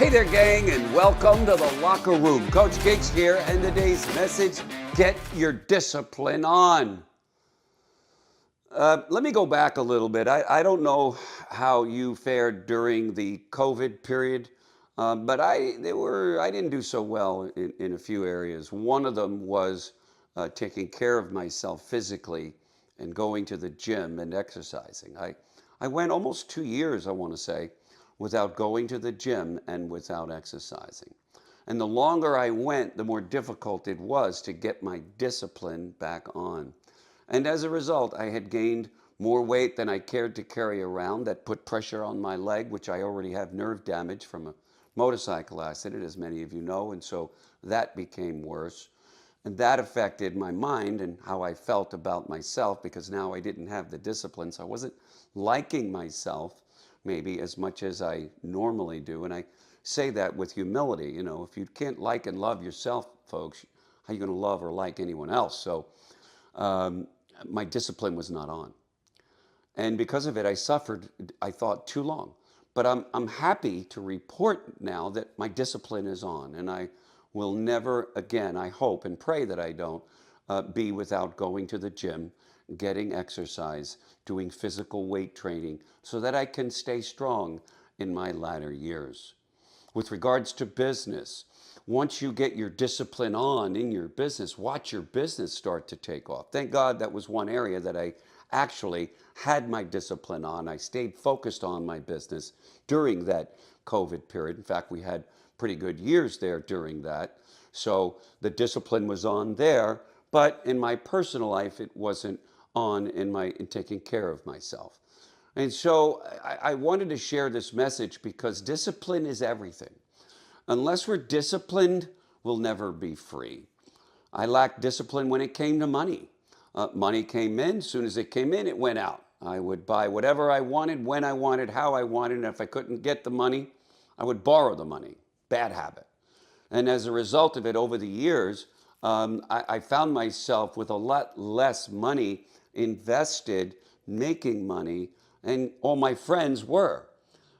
Hey there, gang, and welcome to the Locker Room. Coach Gigs here, and today's message, get your discipline on. Let me go back a little bit. I don't know how you fared during the COVID period, but I didn't do so well in a few areas. One of them was taking care of myself physically and going to the gym and exercising. I went almost 2 years, I want to say, without going to the gym and without exercising. And the longer I went, the more difficult it was to get my discipline back on. And as a result, I had gained more weight than I cared to carry around. That put pressure on my leg, which I already have nerve damage from a motorcycle accident, as many of you know, and so that became worse. And that affected my mind and how I felt about myself, because now I didn't have the discipline, so I wasn't liking myself maybe as much as I normally do. And I say that with humility. You know, if you can't like and love yourself, folks, how are you going to love or like anyone else? So my discipline was not on. And because of it, I suffered, I thought, too long. But I'm happy to report now that my discipline is on, and I will never again, I hope and pray that I don't, be without going to the gym, getting exercise, doing physical weight training, so that I can stay strong in my latter years. With regards to business, once you get your discipline on in your business, watch your business start to take off. Thank God that was one area that I actually had my discipline on. I stayed focused on my business during that COVID period. In fact, we had pretty good years there during that. So the discipline was on there, but in my personal life, it wasn't on in taking care of myself. And so I wanted to share this message because discipline is everything. Unless we're disciplined, we'll never be free. I lacked discipline when it came to money. Money came in. As soon as it came in, it went out. I would buy whatever I wanted, when I wanted, how I wanted, and if I couldn't get the money, I would borrow the money. Bad habit. And as a result of it, over the years, I found myself with a lot less money invested, making money, and all my friends were.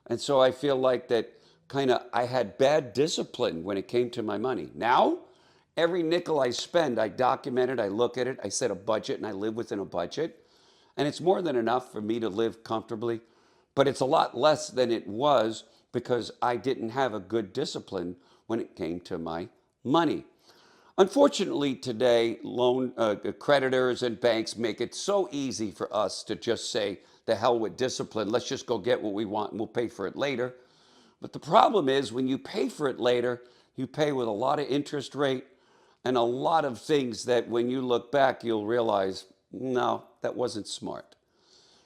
And so I feel like that I had bad discipline when it came to my money. Now, every nickel I spend, I document it, I look at it, I set a budget, and I live within a budget. And it's more than enough for me to live comfortably, but it's a lot less than it was because I didn't have a good discipline when it came to my money. Unfortunately, today, loan creditors and banks make it so easy for us to just say, the hell with discipline, let's just go get what we want and we'll pay for it later. But the problem is when you pay for it later, you pay with a lot of interest rate and a lot of things that when you look back, you'll realize, no, that wasn't smart.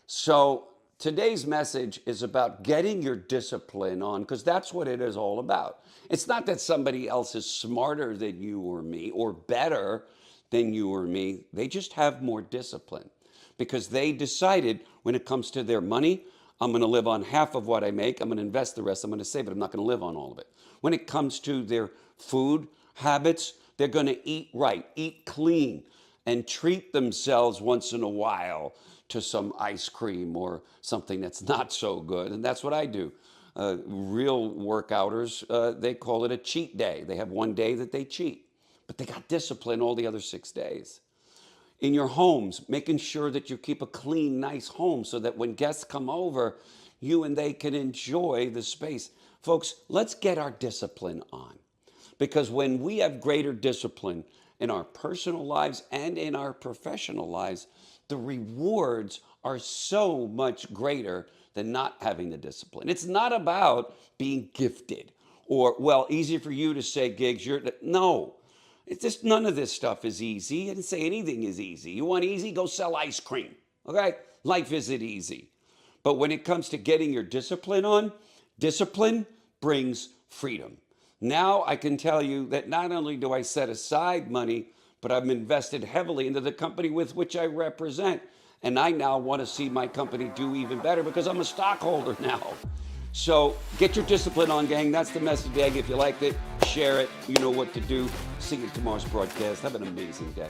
So today's message is about getting your discipline on, because that's what it is all about. It's not that somebody else is smarter than you or me or better than you or me. They just have more discipline because they decided when it comes to their money, I'm going to live on half of what I make. I'm going to invest the rest. I'm going to save it. I'm not going to live on all of it. When it comes to their food habits, they're going to eat right, eat clean, and treat themselves once in a while to some ice cream or something that's not so good. And that's what I do. Real workouters, they call it a cheat day. They have one day that they cheat, but they got discipline all the other 6 days. In your homes, making sure that you keep a clean, nice home so that when guests come over, you and they can enjoy the space. Folks, let's get our discipline on, because when we have greater discipline in our personal lives and in our professional lives, the rewards are so much greater than not having the discipline. It's not about being gifted or, well, easy for you to say, Gigs, no. It's just none of this stuff is easy. I didn't say anything is easy. You want easy? Go sell ice cream. Okay? Life isn't easy. But when it comes to getting your discipline on, discipline brings freedom. Now I can tell you that not only do I set aside money, but I'm invested heavily into the company with which I represent. And I now want to see my company do even better because I'm a stockholder now. So get your discipline on, gang. That's the message, gang. If you liked it, share it. You know what to do. See you at tomorrow's broadcast. Have an amazing day.